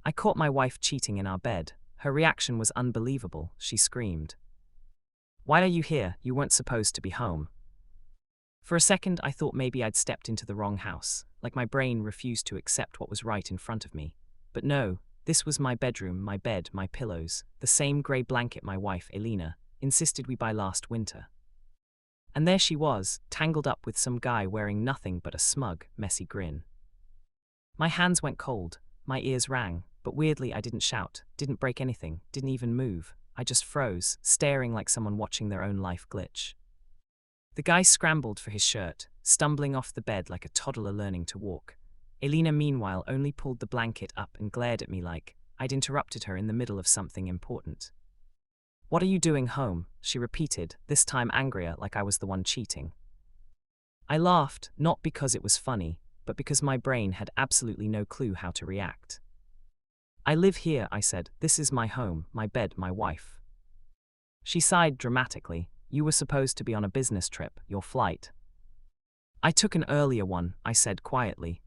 I caught my wife cheating in our bed. Her reaction was unbelievable. She screamed. Why are you here? You weren't supposed to be home. For a second, I thought maybe I'd stepped into the wrong house, like my brain refused to accept what was right in front of me. But no, this was my bedroom, my bed, my pillows, the same grey blanket my wife, Elena, insisted we buy last winter. And there she was, tangled up with some guy wearing nothing but a smug, messy grin. My hands went cold, my ears rang, but weirdly I didn't shout, didn't break anything, didn't even move. I just froze, staring like someone watching their own life glitch. The guy scrambled for his shirt, stumbling off the bed like a toddler learning to walk. Elena, meanwhile, only pulled the blanket up and glared at me like I'd interrupted her in the middle of something important. What are you doing home? She repeated, this time angrier, like I was the one cheating. I laughed, not because it was funny, but because my brain had absolutely no clue how to react. I live here, I said. This is my home, my bed, my wife. She sighed dramatically. You were supposed to be on a business trip, your flight. I took an earlier one, I said quietly.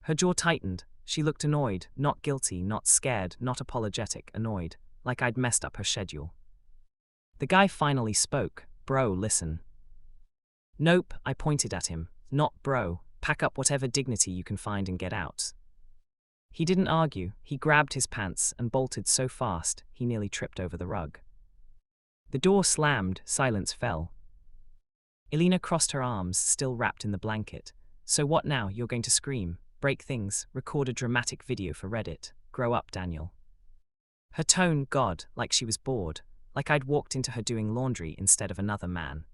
Her jaw tightened. She looked annoyed, not guilty, not scared, not apologetic, annoyed, like I'd messed up her schedule. The guy finally spoke. Bro, listen. Nope, I pointed at him. Not bro. Pack up whatever dignity you can find and get out. He didn't argue. He grabbed his pants and bolted so fast he nearly tripped over the rug. The door slammed, silence fell. Elena crossed her arms, still wrapped in the blanket. So what now? You're going to scream, break things, record a dramatic video for Reddit. Grow up, Daniel. Her tone, God, like she was bored, like I'd walked into her doing laundry instead of another man.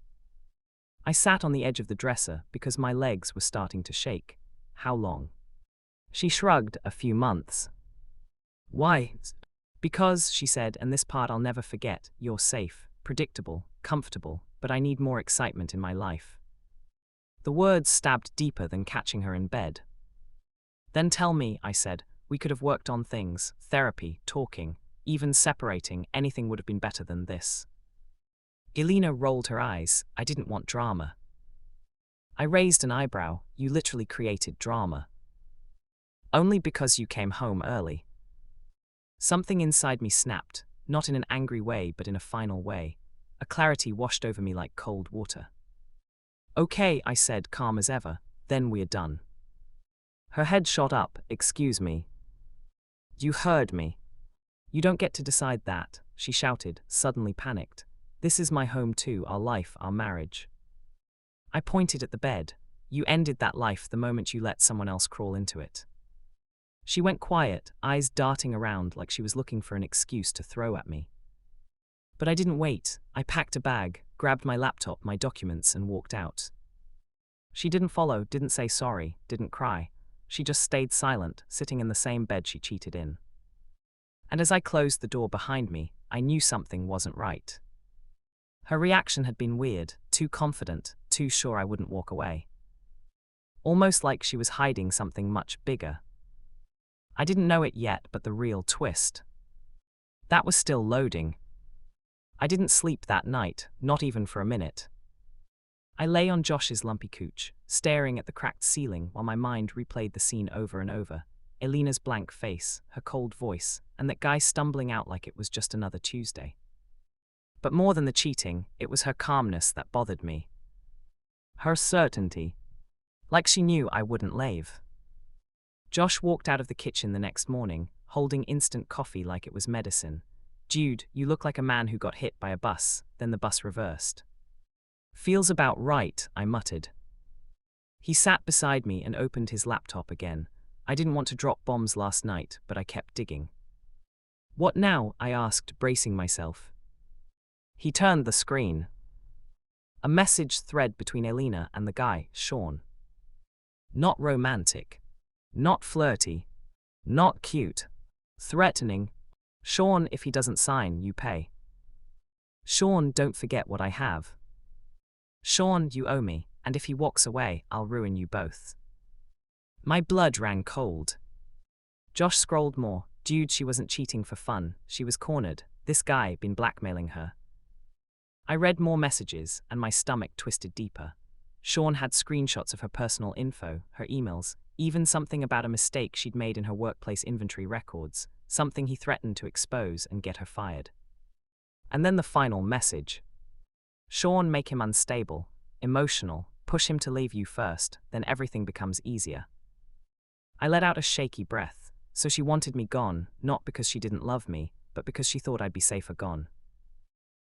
I sat on the edge of the dresser because my legs were starting to shake. How long? She shrugged. A few months. Why? Because, she said, and this part I'll never forget, you're safe, predictable, comfortable, but I need more excitement in my life. The words stabbed deeper than catching her in bed. Then tell me, I said, we could have worked on things, therapy, talking, even separating, anything would have been better than this. Elena rolled her eyes. I didn't want drama. I raised an eyebrow. You literally created drama. Only because you came home early. Something inside me snapped, not in an angry way but in a final way. A clarity washed over me like cold water. Okay, I said, calm as ever, then we're done. Her head shot up. Excuse me. You heard me. You don't get to decide that, she shouted, suddenly panicked. This is my home too, our life, our marriage. I pointed at the bed. You ended that life the moment you let someone else crawl into it. She went quiet, eyes darting around like she was looking for an excuse to throw at me. But I didn't wait. I packed a bag, grabbed my laptop, my documents, and walked out. She didn't follow, didn't say sorry, didn't cry. She just stayed silent, sitting in the same bed she cheated in. And as I closed the door behind me, I knew something wasn't right. Her reaction had been weird, too confident, too sure I wouldn't walk away. Almost like she was hiding something much bigger. I didn't know it yet, but the real twist. That was still loading. I didn't sleep that night, not even for a minute. I lay on Josh's lumpy couch, staring at the cracked ceiling while my mind replayed the scene over and over. Elena's blank face, her cold voice, and that guy stumbling out like it was just another Tuesday. But more than the cheating, it was her calmness that bothered me. Her certainty. Like she knew I wouldn't leave. Josh walked out of the kitchen the next morning, holding instant coffee like it was medicine. Dude, you look like a man who got hit by a bus, then the bus reversed. Feels about right, I muttered. He sat beside me and opened his laptop again. I didn't want to drop bombs last night, but I kept digging. What now? I asked, bracing myself. He turned the screen. A message thread between Elena and the guy, Sean. Not romantic. Not flirty. Not cute. Threatening. Sean, if he doesn't sign, you pay. Sean, don't forget what I have. Sean, you owe me, and if he walks away, I'll ruin you both. My blood ran cold. Josh scrolled more. Dude, she wasn't cheating for fun. She was cornered. This guy been blackmailing her. I read more messages, and my stomach twisted deeper. Sean had screenshots of her personal info, her emails, even something about a mistake she'd made in her workplace inventory records, something he threatened to expose and get her fired. And then the final message. Sean, make him unstable, emotional, push him to leave you first, then everything becomes easier. I let out a shaky breath. So she wanted me gone, not because she didn't love me, but because she thought I'd be safer gone.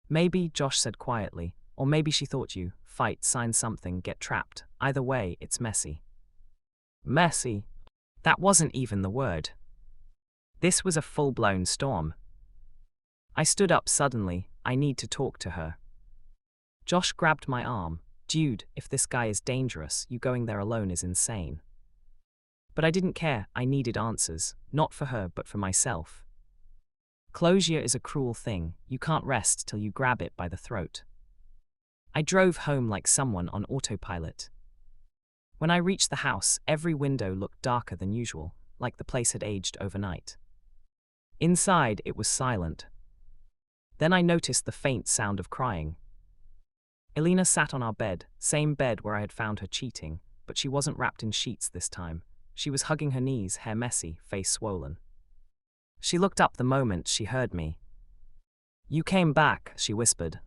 Maybe, Josh said quietly, or maybe she thought you, fight, sign something, get trapped. Either way, it's messy. Messy? That wasn't even the word. This was a full-blown storm. I stood up suddenly. I need to talk to her. Josh grabbed my arm. Dude, if this guy is dangerous, you going there alone is insane. But I didn't care. I needed answers, not for her but for myself. Closure is a cruel thing. You can't rest till you grab it by the throat. I drove home like someone on autopilot. When I reached the house, every window looked darker than usual, like the place had aged overnight. Inside, it was silent. Then I noticed the faint sound of crying. Elena sat on our bed, same bed where I had found her cheating, but she wasn't wrapped in sheets this time. She was hugging her knees, hair messy, face swollen. She looked up the moment she heard me. You came back, she whispered.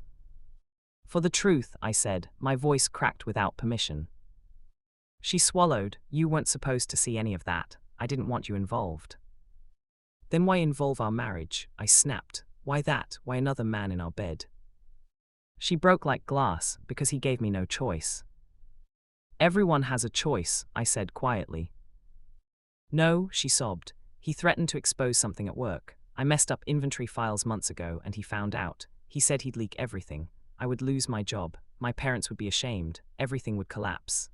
For the truth, I said, my voice cracked without permission. She swallowed. You weren't supposed to see any of that. I didn't want you involved. Then why involve our marriage? I snapped. Why that? Why another man in our bed? She broke like glass, because he gave me no choice. Everyone has a choice, I said quietly. No, she sobbed. He threatened to expose something at work. I messed up inventory files months ago and he found out. He said he'd leak everything. I would lose my job. My parents would be ashamed. Everything would collapse.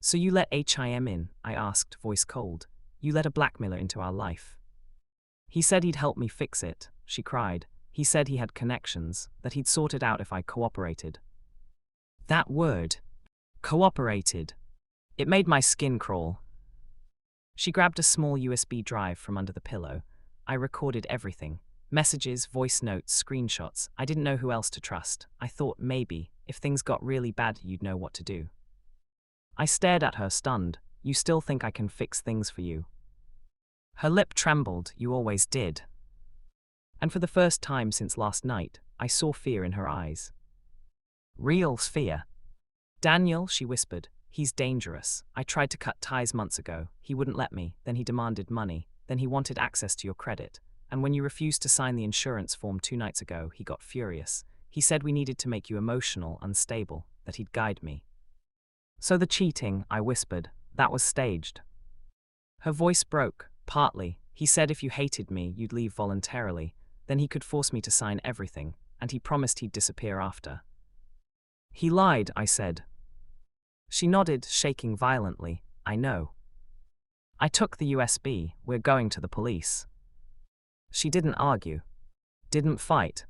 So you let him in? I asked, voice cold. You let a blackmailer into our life. He said he'd help me fix it, she cried. He said he had connections, that he'd sort it out if I cooperated. That word. Cooperated. It made my skin crawl. She grabbed a small USB drive from under the pillow. I recorded everything. Messages, voice notes, screenshots. I didn't know who else to trust. I thought maybe, if things got really bad, you'd know what to do. I stared at her, stunned. You still think I can fix things for you? Her lip trembled. You always did. And for the first time since last night, I saw fear in her eyes. Real fear. Daniel, she whispered. He's dangerous. I tried to cut ties months ago. He wouldn't let me. Then he demanded money. Then he wanted access to your credit. And when you refused to sign the insurance form 2 nights ago, he got furious. He said we needed to make you emotional, unstable, that he'd guide me. So the cheating, I whispered, that was staged. Her voice broke, partly. He said if you hated me, you'd leave voluntarily. Then he could force me to sign everything, and he promised he'd disappear after. He lied, I said. She nodded, shaking violently. I know. I took the USB. We're going to the police. She didn't argue. Didn't fight.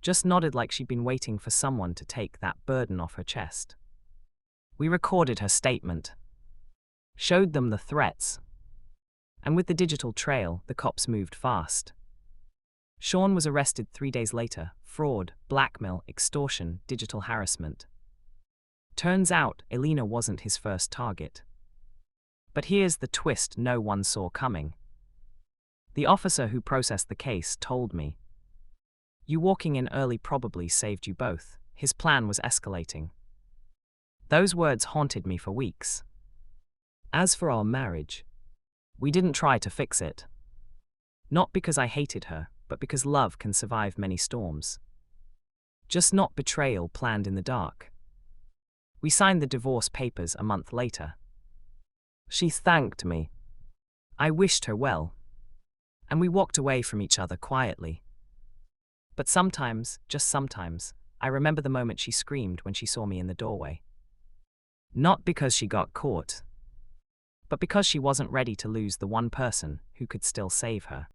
Just nodded like she'd been waiting for someone to take that burden off her chest. We recorded her statement. Showed them the threats. And with the digital trail, the cops moved fast. Sean was arrested 3 days later. Fraud, blackmail, extortion, digital harassment. Turns out, Elena wasn't his first target. But here's the twist no one saw coming. The officer who processed the case told me. You walking in early probably saved you both. His plan was escalating. Those words haunted me for weeks. As for our marriage, we didn't try to fix it. Not because I hated her, but because love can survive many storms. Just not betrayal planned in the dark. We signed the divorce papers a month later. She thanked me. I wished her well. And we walked away from each other quietly. But sometimes, just sometimes, I remember the moment she screamed when she saw me in the doorway. Not because she got caught, but because she wasn't ready to lose the one person who could still save her.